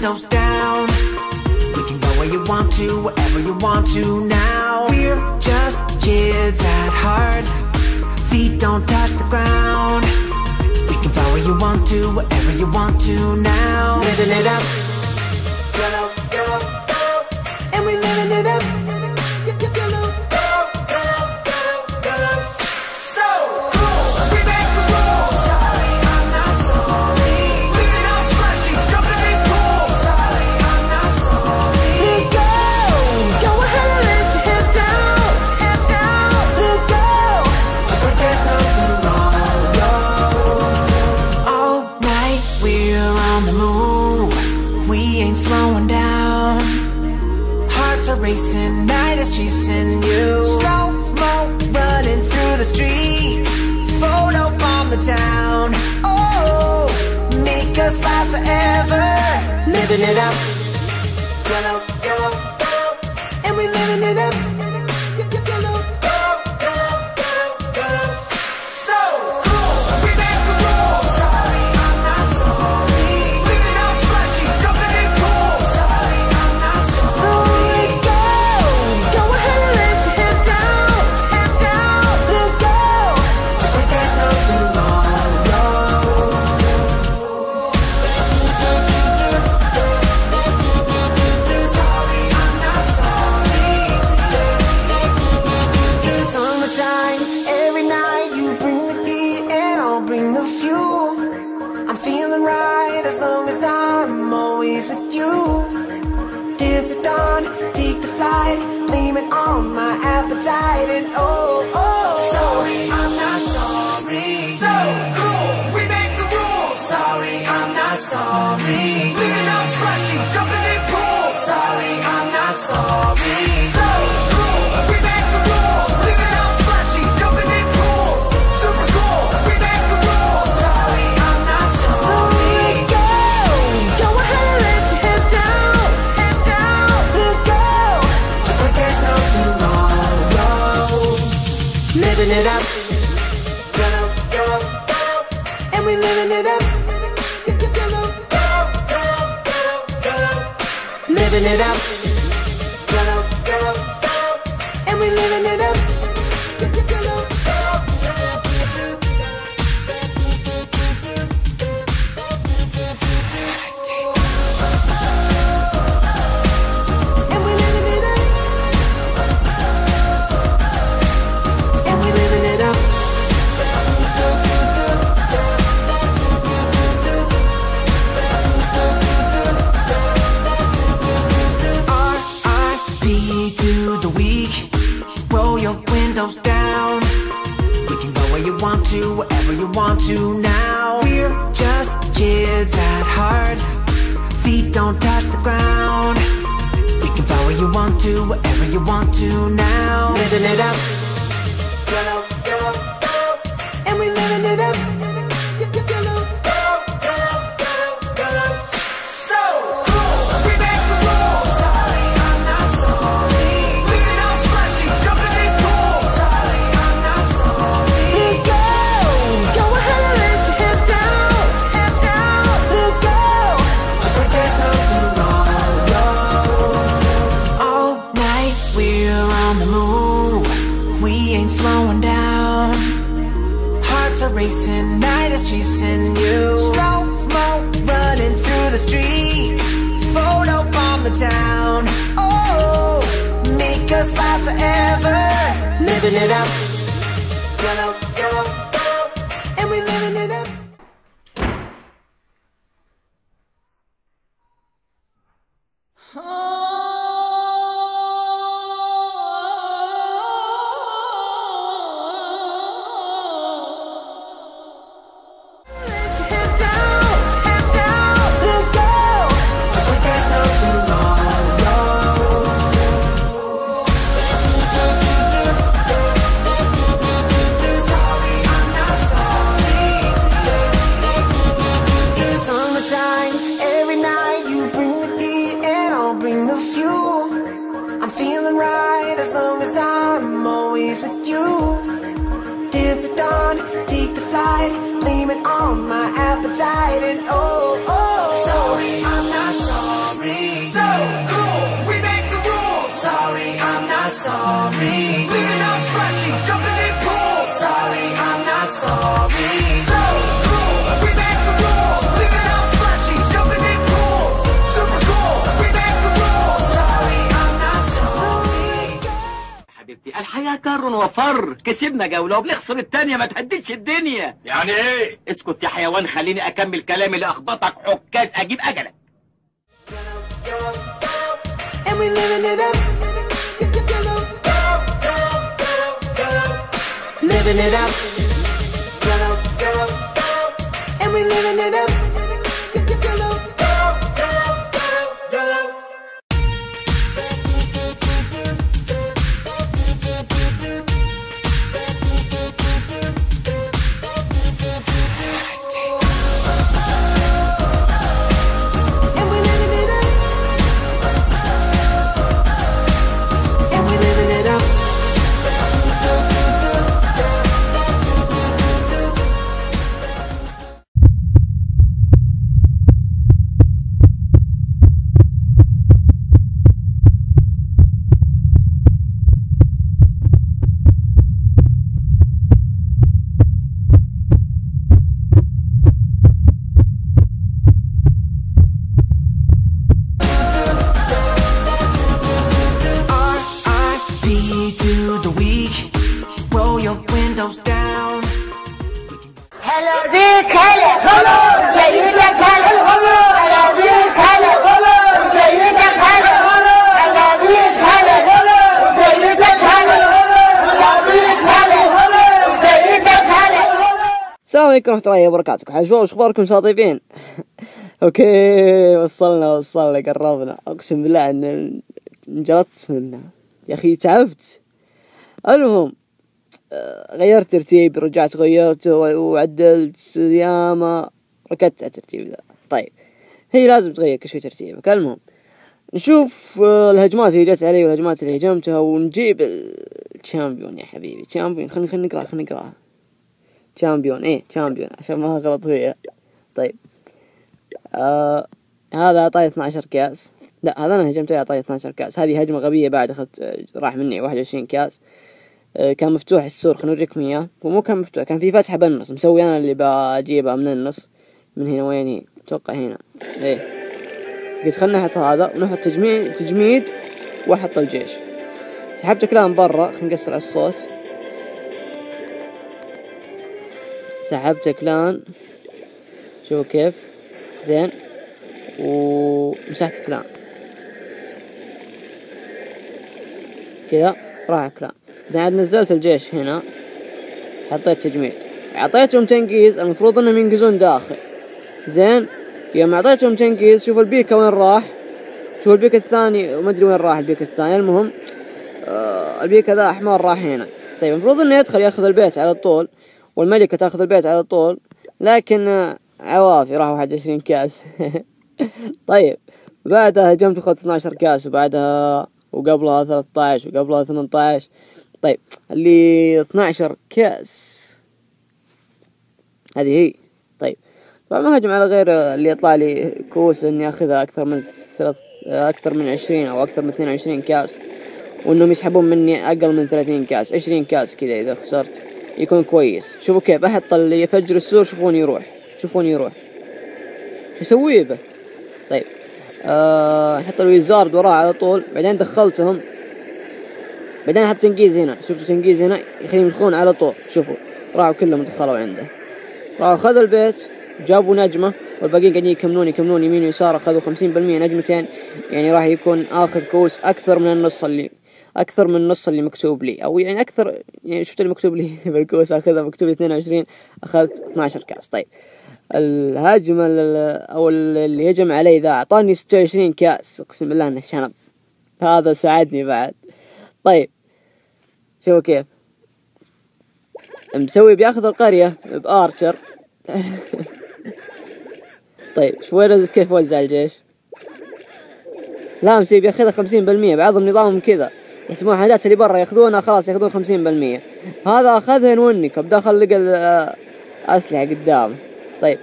windows down. We can go where you want to, wherever you want to now. We're just kids at heart. Feet don't touch the ground. We can fly where you want to, wherever you want to now. Living it up. Yellow, yellow, yellow. And we living it up. Racing, night is chasing you. Slow-mo running through the streets. Photo bomb the town. Oh, make us last forever. Living it up. Yellow, yellow, yellow. And we living it up. Living it up, yellow, yellow, yellow, and we living it up. Down. We can go where you want to, wherever you want to now. We're just kids at heart. Feet don't touch the ground. We can fly where you want to, wherever you want to now. Living it up. Yellow, yellow, yellow. And we living it up. Racing, night is chasing you. Slow-mo running through the streets. Photo bomb the town. Oh, make us last forever. Living it up. Yellow, yellow, yellow. And we living it up. Blame it on my appetite and oh, sorry, I'm not sorry. sorry. Living on slushies, jumping in pools. Sorry, I'm not sorry. So cool, we make the rules. Living on slushies, jumping in pools. Super cool, we make the rules. Sorry, I'm not sorry. حبيبتي الحياة كر وفر، كسبنا جولة وبنخسر التانية، ما تهددش الدنيا. يعني ايه؟ اسكت يا حيوان، خليني اكمل كلامي اللي اخبطك عكاز اجيب اجلك. And we living it up. Living it up. And we living it up. السلام عليكم ورحمة الله وبركاته. حجوا وش اخباركم طيبين؟ اوكي وصلنا قربنا. اقسم بالله ان انجلطت منها يا اخي، تعبت. المهم غيرت ترتيب، رجعت غيرته وعدلت ياما، ركدت على الترتيب ذا. طيب هي لازم تغير كل شوي ترتيبك. المهم نشوف الهجمات اللي جت علي والهجمات اللي هجمتها، ونجيب الشامبيون يا حبيبي. شامبيون، خلينا نقراها. شامبيون شامبيون عشان ما غلط فيها. طيب هذا اعطاني 12 كاس. لا هذا انا هجمته اعطاني 12 كاس. هذه هجمة غبية، بعد اخذت راح مني 21 كاس. كان مفتوح السور، خلينا نوريكم اياه. ومو كان مفتوح، كان في فتحة بالنص، مسوي انا اللي بجيبها من النص. من هنا وين هي؟ اتوقع هنا. قلت خلنا نحط هذا ونحط تجميد واحط الجيش. سحبت كلام برا، خلينا نقصر على الصوت. سحبت كلان، شوفوا كيف زين، ومسحت كلان كذا، راح كلان. بعد نزلت الجيش هنا، حطيت تجميد، اعطيتهم تنقيز. المفروض انهم ينقزون داخل زين. يوم اعطيتهم تنقيز، شوف البيكا وين راح، شوف البيكا الثاني وما ادري وين راح البيكا الثاني. المهم البيكا ذا احمر راح هنا. طيب المفروض انه يدخل ياخذ البيت على طول، والملكة تاخذ البيت على طول، لكن عوافي راح 21 كاس. طيب بعدها هجمت اخذت 12 كاس، وبعدها وقبلها 13 وقبلها 18. طيب اللي 12 كاس هذه هي. طيب طبعا ما هجم على غير اللي يطلع لي كوس اني اخذها اكثر من 20 او اكثر من 22 كاس، وانهم يسحبون مني اقل من 30 كاس. 20 كاس كذا اذا خسرت يكون كويس. شوفوا كيف احط اللي يفجر السور، شوفون يروح شو اسوي به. طيب احط الويزارد وراه على طول، بعدين دخلتهم، بعدين احط تنقيز هنا. شوفوا تنقيز هنا يخليهم يدخلون على طول. شوفوا راحوا كلهم دخلوا عنده، راحوا خذوا البيت، جابوا نجمة، والباقيين قاعدين يكملون يمين ويسار. اخذوا 50% نجمتين، يعني راح يكون اخذ كوس اكثر من النص اللي مكتوب لي، او يعني اكثر. يعني شفت اللي مكتوب لي بالكوس اخذها مكتوب 22، اخذت 12 كاس. طيب الهاجم او اللي هجم علي ذا اعطاني 26 كاس، اقسم بالله انه شنب. هذا ساعدني بعد. طيب شوفوا كيف مسوي، بياخذ القرية بارشر. طيب شوي كيف وزع الجيش. لا مسوي بياخذها 50%. بعضهم نظامهم كذا، يسمون حاجات اللي برا ياخذونها خلاص، ياخذون 50%. هذا اخذها نونك بداخل، لقى الاسلحة قدامه. طيب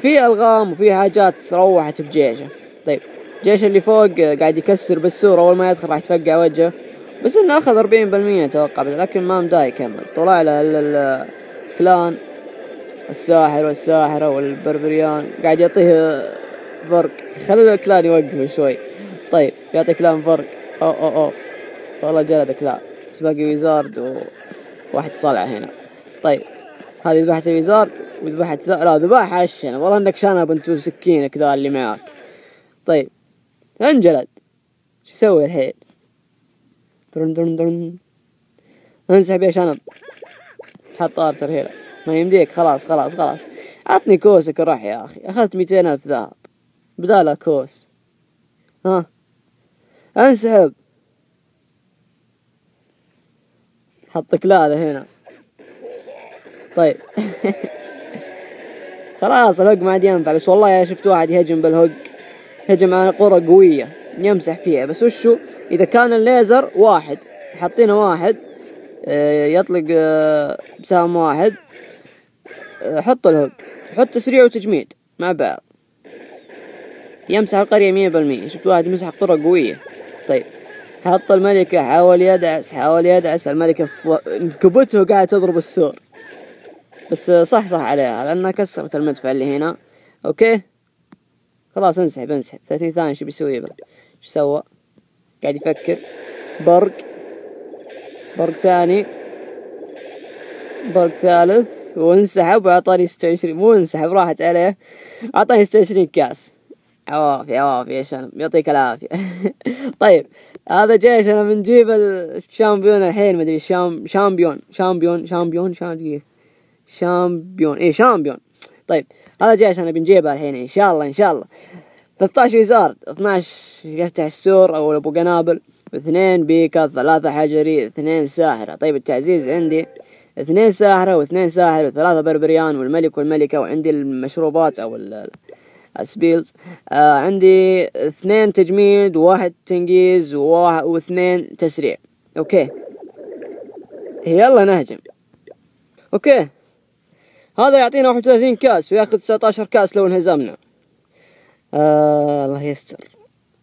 في الغام وفي حاجات روحت بجيشه. طيب جيش اللي فوق قاعد يكسر بالسور، اول ما يدخل راح يتفقع وجهه، بس انه اخذ 40% اتوقع، لكن ما مداه يكمل. طلع له الكلان الساحر والساحرة والبربريان قاعد يعطيه فرق. خلي الكلان يوقف شوي. طيب يعطي كلان فرق. أو والله جلد كلان. بس باقي ويزارد وواحد صلع هنا. طيب هذه ذبحت الويزارد وذبحت لا ذباح عشنا. والله انك شانب انت وسكينك ذا اللي معاك. طيب انجلد شو يسوي الحين؟ درن انسحب يا شنب. حط ارتر هنا ما يمديك. خلاص عطني كوسك وروح يا اخي. اخذت 200,000 ذهب بدالها كوس. ها انسحب. حط كلاله هنا. طيب خلاص الهق ما عاد ينفع. بس والله شفت واحد يهجم بالهق، هجم على قرى قوية يمسح فيها. بس وشو إذا كان الليزر واحد حاطينه واحد يطلق بسهم واحد، حط الهق، حط تسريع وتجميد مع بعض يمسح القرية 100%. شفت واحد مسح قرى قوية. طيب حط الملكة، حاول يدعس الملكة انكبته وقاعد تضرب السور. بس صح عليها لأنها كسرت المدفع اللي هنا. أوكي خلاص انسحب 30 ثانية. شو بيسوي بلا؟ شو سوى؟ قاعد يفكر. برق ثاني، برق ثالث، وانسحب وعطاني 26. مو انسحب راحت عليه، عطاني 26 كاس. عوافي يا شنب يعطيك العافية. طيب هذا جيشنا بنجيب الشامبيون الحين. مدري شامبيون. طيب هذا جيشنا بنجيبه الحين ان شاء الله 13 ويزارد، 12 يفتح السور او ابو قنابل، 2 بيكا، 3 حجري، 2 ساحرة. طيب التعزيز عندي 2 ساحرة و2 ساحر و3 بربريان والملك والملكة. وعندي المشروبات او السبيلز. عندي 2 تجميد و1 تنقيز و2 تسريع. اوكي يلا نهجم. اوكي هذا يعطينا 31 كاس وياخذ 19 كاس لو انهزمنا. الله يستر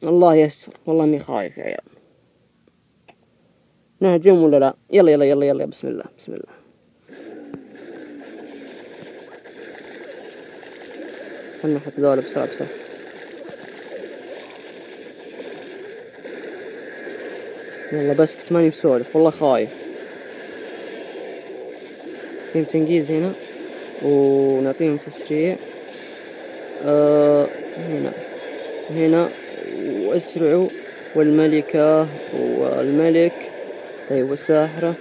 والله اني خايف يا عيال. نهجم ولا لا؟ يلا بسم الله. خلنا نحط ذولا بسرعة. يلا بسكت ماني بسولف والله خايف. نعطيهم تنقيز هنا ونعطيهم تسريع. هنا واسرعوا. والملكة والملك. طيب والساحرة